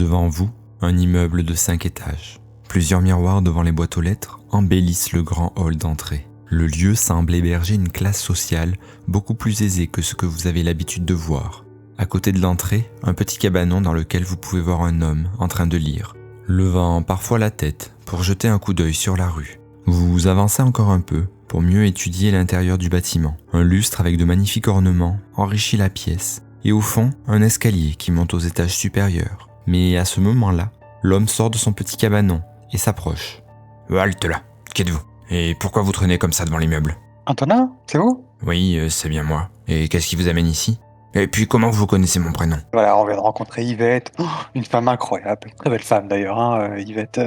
Devant vous, un immeuble de 5 étages. Plusieurs miroirs devant les boîtes aux lettres embellissent le grand hall d'entrée. Le lieu semble héberger une classe sociale beaucoup plus aisée que ce que vous avez l'habitude de voir. À côté de l'entrée, un petit cabanon dans lequel vous pouvez voir un homme en train de lire, levant parfois la tête pour jeter un coup d'œil sur la rue. Vous avancez encore un peu pour mieux étudier l'intérieur du bâtiment. Un lustre avec de magnifiques ornements enrichit la pièce, et au fond, un escalier qui monte aux étages supérieurs. Mais à ce moment-là, l'homme sort de son petit cabanon et s'approche. « Halte là, qui êtes-vous ? Et pourquoi vous traînez comme ça devant l'immeuble ?» « Antonin, c'est vous ?»« Oui, c'est bien moi. Et qu'est-ce qui vous amène ici ? Et puis comment vous connaissez mon prénom ? » Voilà, on vient de rencontrer Yvette. Oh, une femme incroyable. Très belle femme d'ailleurs, hein, Yvette.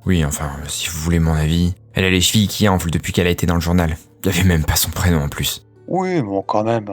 Oui, enfin, si vous voulez mon avis, elle a les chevilles qui enflent depuis qu'elle a été dans le journal. Il n'y avait même pas son prénom en plus. Oui, bon, quand même,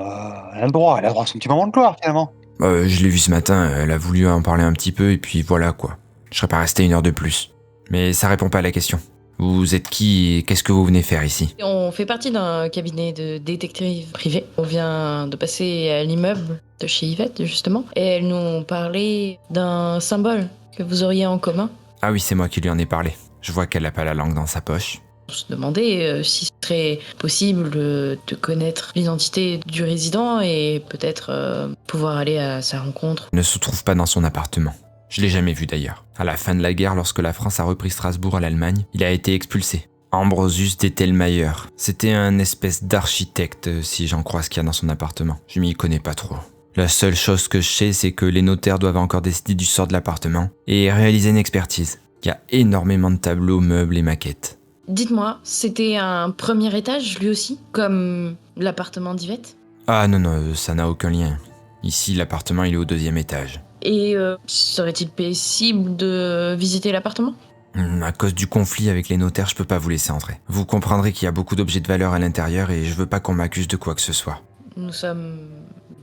elle a le droit à son petit moment de gloire, finalement. Je l'ai vue ce matin, elle a voulu en parler un petit peu, et puis voilà quoi. Je serais pas resté 1 heure de plus. Mais ça répond pas à la question. Vous êtes qui et qu'est-ce que vous venez faire ici ? On fait partie d'un cabinet de détective privé. On vient de passer à l'immeuble de chez Yvette, justement, et elle nous parlait d'un symbole que vous auriez en commun. Ah oui, c'est moi qui lui en ai parlé. Je vois qu'elle n'a pas la langue dans sa poche. On se demandait si ce serait possible de connaître l'identité du résident et peut-être pouvoir aller à sa rencontre. Il ne se trouve pas dans son appartement. Je l'ai jamais vu d'ailleurs. À la fin de la guerre, lorsque la France a repris Strasbourg à l'Allemagne, il a été expulsé. Ambrosius Dettelmayer. C'était un espèce d'architecte, si j'en crois ce qu'il y a dans son appartement. Je m'y connais pas trop. La seule chose que je sais, c'est que les notaires doivent encore décider du sort de l'appartement et réaliser une expertise. Il y a énormément de tableaux, meubles et maquettes. Dites-moi, c'était un premier étage lui aussi, comme l'appartement d'Yvette ? Ah non, ça n'a aucun lien. Ici, l'appartement, il est au 2e étage. Et serait-il possible de visiter l'appartement ? À cause du conflit avec les notaires, je peux pas vous laisser entrer. Vous comprendrez qu'il y a beaucoup d'objets de valeur à l'intérieur et je veux pas qu'on m'accuse de quoi que ce soit. Nous sommes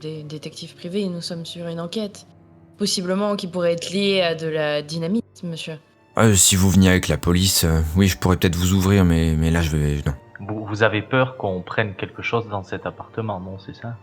des détectives privés, nous sommes sur une enquête. Possiblement qui pourrait être liée à de la dynamite, monsieur. Si vous veniez avec la police, oui, je pourrais peut-être vous ouvrir, mais là, non. Vous avez peur qu'on prenne quelque chose dans cet appartement, non, c'est ça ?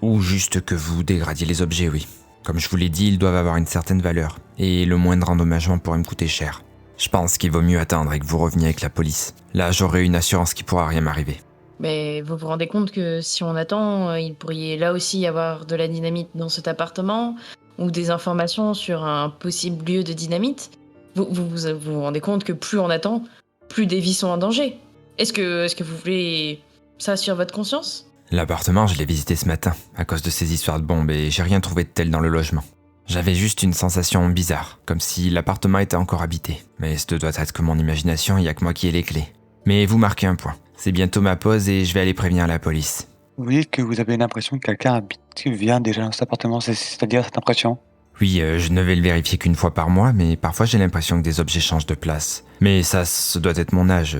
Ou juste que vous dégradiez les objets, oui. Comme je vous l'ai dit, ils doivent avoir une certaine valeur, et le moindre endommagement pourrait me coûter cher. Je pense qu'il vaut mieux attendre et que vous reveniez avec la police. Là, j'aurai une assurance qu'il pourra rien m'arriver. Mais vous vous rendez compte que si on attend, il pourrait là aussi y avoir de la dynamite dans cet appartement, ou des informations sur un possible lieu de dynamite ? Vous rendez compte que plus on attend, plus des vies sont en danger. Est-ce que vous voulez ça sur votre conscience ? L'appartement, je l'ai visité ce matin, à cause de ces histoires de bombes, et j'ai rien trouvé de tel dans le logement. J'avais juste une sensation bizarre, comme si l'appartement était encore habité. Mais ce doit être que mon imagination, il y a que moi qui ai les clés. Mais vous marquez un point. C'est bientôt ma pause et je vais aller prévenir la police. Vous dites que vous avez l'impression que quelqu'un vient déjà dans cet appartement, c'est-à-dire cette impression ? Oui, je ne vais le vérifier qu'une fois par mois, mais parfois j'ai l'impression que des objets changent de place. Mais ça doit être mon âge.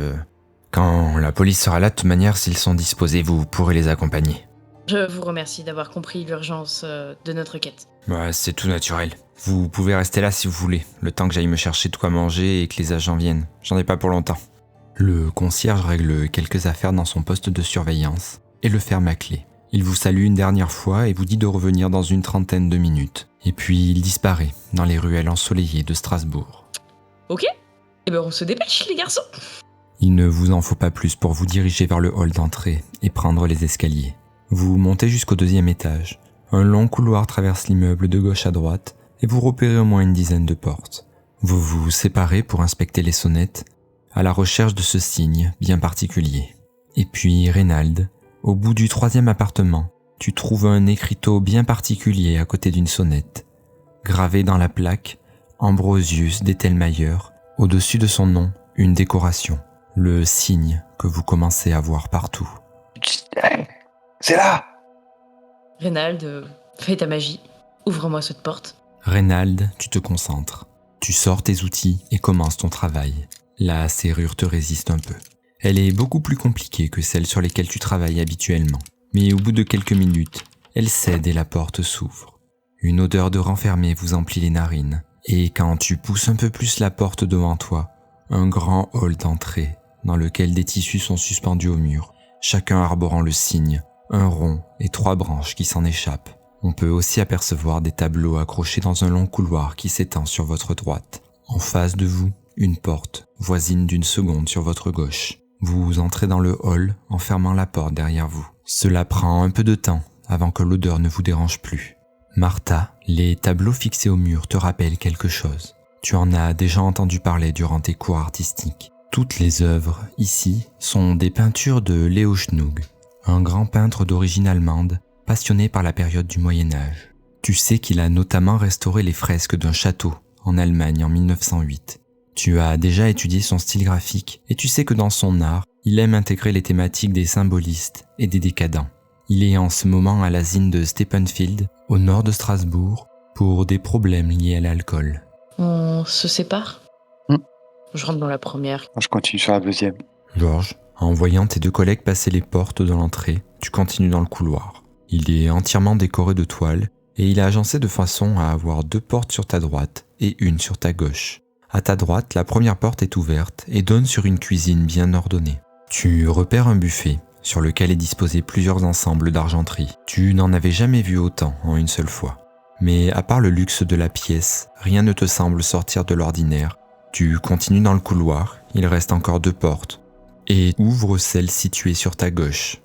Quand la police sera là, de toute manière, s'ils sont disposés, vous pourrez les accompagner. Je vous remercie d'avoir compris l'urgence de notre quête. C'est tout naturel. Vous pouvez rester là si vous voulez, le temps que j'aille me chercher de quoi manger et que les agents viennent. J'en ai pas pour longtemps. Le concierge règle quelques affaires dans son poste de surveillance et le ferme à clé. Il vous salue une dernière fois et vous dit de revenir dans une 30aine de minutes. Et puis il disparaît dans les ruelles ensoleillées de Strasbourg. Ok, eh ben on se dépêche les garçons. Il ne vous en faut pas plus pour vous diriger vers le hall d'entrée et prendre les escaliers. Vous montez jusqu'au 2e étage. Un long couloir traverse l'immeuble de gauche à droite et vous repérez au moins une dizaine de portes. Vous vous séparez pour inspecter les sonnettes, à la recherche de ce signe bien particulier. Et puis Reynald, au bout du 3e appartement, tu trouves un écriteau bien particulier à côté d'une sonnette. Gravé dans la plaque, Ambrosius Dettelmayer, au-dessus de son nom, une décoration, le signe que vous commencez à voir partout. C'est là ! Reynald, fais ta magie. Ouvre-moi cette porte. Reynald, tu te concentres. Tu sors tes outils et commences ton travail. La serrure te résiste un peu. Elle est beaucoup plus compliquée que celle sur lesquelles tu travailles habituellement. Mais au bout de quelques minutes, elle cède et la porte s'ouvre. Une odeur de renfermé vous emplit les narines. Et quand tu pousses un peu plus la porte devant toi, un grand hall d'entrée dans lequel des tissus sont suspendus au mur, chacun arborant le signe, un rond et 3 branches qui s'en échappent. On peut aussi apercevoir des tableaux accrochés dans un long couloir qui s'étend sur votre droite. En face de vous, une porte, voisine d'une seconde sur votre gauche. Vous entrez dans le hall en fermant la porte derrière vous. Cela prend un peu de temps avant que l'odeur ne vous dérange plus. Martha, les tableaux fixés au mur te rappellent quelque chose. Tu en as déjà entendu parler durant tes cours artistiques. Toutes les œuvres, ici, sont des peintures de Leo Schnug, un grand peintre d'origine allemande, passionné par la période du Moyen-Âge. Tu sais qu'il a notamment restauré les fresques d'un château en Allemagne en 1908. Tu as déjà étudié son style graphique et tu sais que dans son art, il aime intégrer les thématiques des symbolistes et des décadents. Il est en ce moment à l'asile de Steppenfield, au nord de Strasbourg, pour des problèmes liés à l'alcool. On se sépare. Je rentre dans la première. Moi, je continue sur la deuxième. Georges, en voyant tes deux collègues passer les portes de l'entrée, tu continues dans le couloir. Il est entièrement décoré de toiles et il est agencé de façon à avoir 2 portes sur ta droite et une sur ta gauche. À ta droite, la première porte est ouverte et donne sur une cuisine bien ordonnée. Tu repères un buffet sur lequel est disposé plusieurs ensembles d'argenterie. Tu n'en avais jamais vu autant en une seule fois. Mais à part le luxe de la pièce, rien ne te semble sortir de l'ordinaire. Tu continues dans le couloir, il reste encore 2 portes, et ouvre celle située sur ta gauche.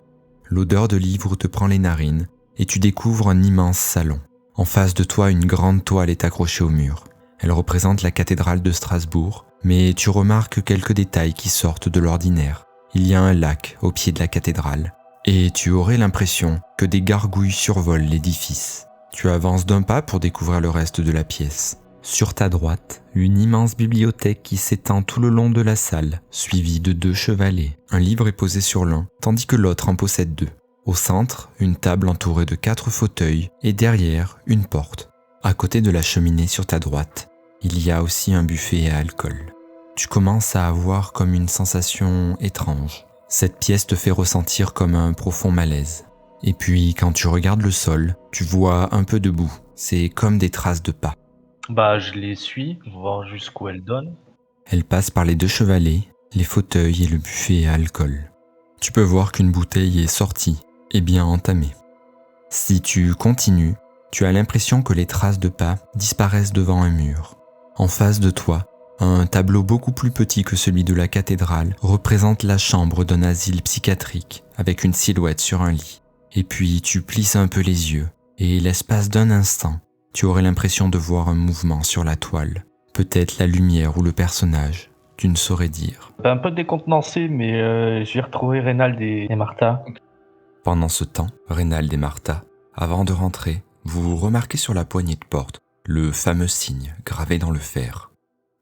L'odeur de livres te prend les narines, et tu découvres un immense salon. En face de toi, une grande toile est accrochée au mur. Elle représente la cathédrale de Strasbourg, mais tu remarques quelques détails qui sortent de l'ordinaire. Il y a un lac au pied de la cathédrale, et tu aurais l'impression que des gargouilles survolent l'édifice. Tu avances d'un pas pour découvrir le reste de la pièce. Sur ta droite, une immense bibliothèque qui s'étend tout le long de la salle, suivie de 2 chevalets. Un livre est posé sur l'un, tandis que l'autre en possède 2. Au centre, une table entourée de 4 fauteuils et derrière, une porte. À côté de la cheminée sur ta droite, il y a aussi un buffet à alcool. Tu commences à avoir comme une sensation étrange. Cette pièce te fait ressentir comme un profond malaise. Et puis, quand tu regardes le sol, tu vois un peu de boue. C'est comme des traces de pas. Je les suis, voir jusqu'où elles donnent. Elle passe par les 2 chevalets, les fauteuils et le buffet à alcool. Tu peux voir qu'une bouteille est sortie et bien entamée. Si tu continues, tu as l'impression que les traces de pas disparaissent devant un mur. En face de toi, un tableau beaucoup plus petit que celui de la cathédrale représente la chambre d'un asile psychiatrique avec une silhouette sur un lit. Et puis tu plisses un peu les yeux et l'espace d'un instant, tu aurais l'impression de voir un mouvement sur la toile. Peut-être la lumière ou le personnage, tu ne saurais dire. Un peu décontenancé, mais j'ai retrouvé Reynald et Martha. Pendant ce temps, Reynald et Martha, avant de rentrer, vous remarquez sur la poignée de porte le fameux signe gravé dans le fer.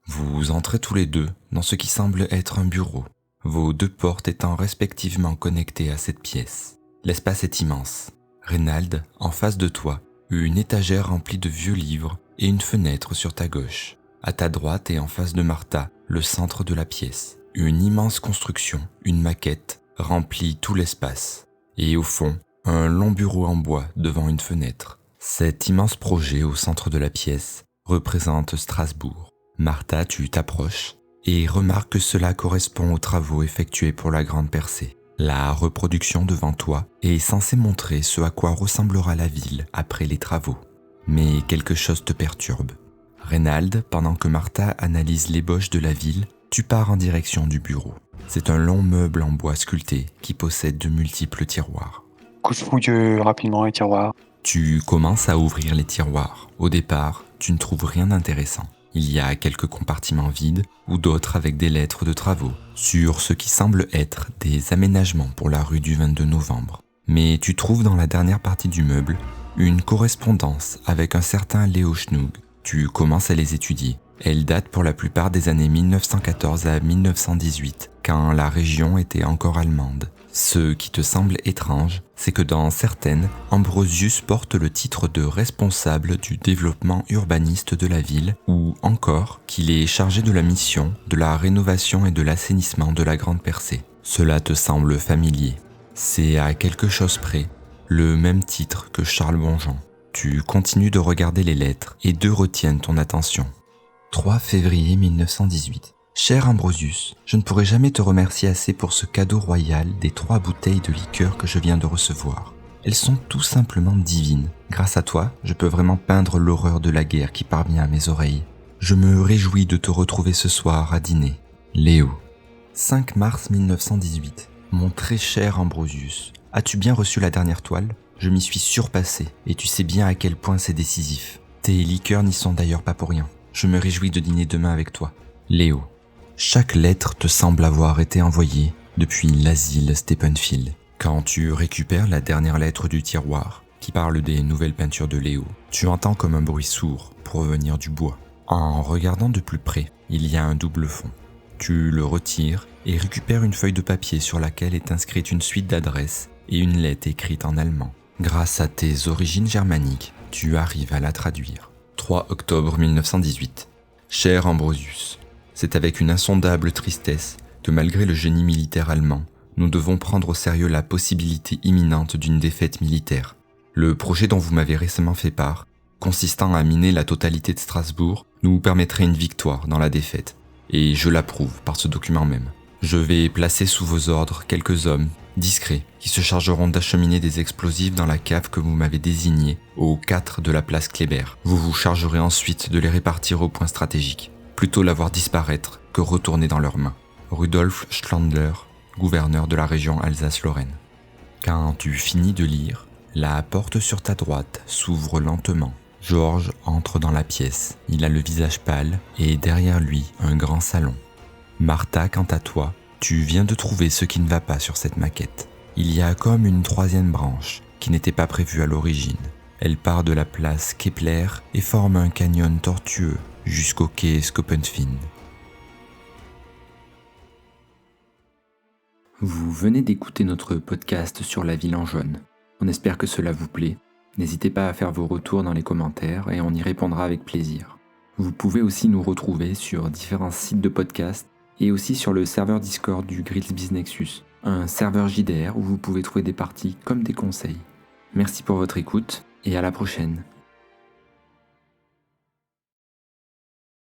Vous entrez tous les 2 dans ce qui semble être un bureau, vos 2 portes étant respectivement connectées à cette pièce. L'espace est immense. Reynald, en face de toi, une étagère remplie de vieux livres et une fenêtre sur ta gauche. À ta droite et en face de Martha, le centre de la pièce. Une immense construction, une maquette, remplit tout l'espace. Et au fond, un long bureau en bois devant une fenêtre. Cet immense projet au centre de la pièce représente Strasbourg. Martha, tu t'approches et remarques que cela correspond aux travaux effectués pour la Grande Percée. La reproduction devant toi est censée montrer ce à quoi ressemblera la ville après les travaux. Mais quelque chose te perturbe. Reynald, pendant que Martha analyse l'ébauche de la ville, tu pars en direction du bureau. C'est un long meuble en bois sculpté qui possède de multiples tiroirs. Je fouille rapidement les tiroirs. Tu commences à ouvrir les tiroirs. Au départ, tu ne trouves rien d'intéressant. Il y a quelques compartiments vides ou d'autres avec des lettres de travaux sur ce qui semble être des aménagements pour la rue du 22 novembre. Mais tu trouves dans la dernière partie du meuble une correspondance avec un certain Leo Schnug. Tu commences à les étudier. Elles datent pour la plupart des années 1914 à 1918, quand la région était encore allemande. Ce qui te semble étrange, c'est que dans certaines, Ambrosius porte le titre de responsable du développement urbaniste de la ville, ou encore qu'il est chargé de la mission de la rénovation et de l'assainissement de la Grande Percée. Cela te semble familier. C'est à quelque chose près le même titre que Charles Bonjean. Tu continues de regarder les lettres et 2 retiennent ton attention. 3 février 1918. Cher Ambrosius, je ne pourrai jamais te remercier assez pour ce cadeau royal des 3 bouteilles de liqueur que je viens de recevoir. Elles sont tout simplement divines. Grâce à toi, je peux vraiment peindre l'horreur de la guerre qui parvient à mes oreilles. Je me réjouis de te retrouver ce soir à dîner. Léo. 5 mars 1918. Mon très cher Ambrosius, as-tu bien reçu la dernière toile ? Je m'y suis surpassé, et tu sais bien à quel point c'est décisif. Tes liqueurs n'y sont d'ailleurs pas pour rien. Je me réjouis de dîner demain avec toi. Léo. Chaque lettre te semble avoir été envoyée depuis l'asile Stephenfield. Quand tu récupères la dernière lettre du tiroir, qui parle des nouvelles peintures de Léo, tu entends comme un bruit sourd provenir du bois. En regardant de plus près, il y a un double fond. Tu le retires et récupères une feuille de papier sur laquelle est inscrite une suite d'adresses et une lettre écrite en allemand. Grâce à tes origines germaniques, tu arrives à la traduire. 3 octobre 1918. Cher Ambrosius, c'est avec une insondable tristesse que malgré le génie militaire allemand, nous devons prendre au sérieux la possibilité imminente d'une défaite militaire. Le projet dont vous m'avez récemment fait part, consistant à miner la totalité de Strasbourg, nous permettrait une victoire dans la défaite. Et je l'approuve par ce document même. Je vais placer sous vos ordres quelques hommes discrets qui se chargeront d'acheminer des explosifs dans la cave que vous m'avez désignée au 4 de la place Kléber. Vous vous chargerez ensuite de les répartir aux points stratégiques. Plutôt la voir disparaître que retourner dans leurs mains. Rudolf Schlandler, gouverneur de la région Alsace-Lorraine. Quand tu finis de lire, la porte sur ta droite s'ouvre lentement. Georges entre dans la pièce. Il a le visage pâle et derrière lui un grand salon. Martha, quant à toi, tu viens de trouver ce qui ne va pas sur cette maquette. Il y a comme une troisième branche qui n'était pas prévue à l'origine. Elle part de la place Kepler et forme un canyon tortueux jusqu'au quai Schoppenfin. Vous venez d'écouter notre podcast sur la ville en jaune. On espère que cela vous plaît. N'hésitez pas à faire vos retours dans les commentaires et on y répondra avec plaisir. Vous pouvez aussi nous retrouver sur différents sites de podcast et aussi sur le serveur Discord du Grillsby Nexus, un serveur JDR où vous pouvez trouver des parties comme des conseils. Merci pour votre écoute et à la prochaine.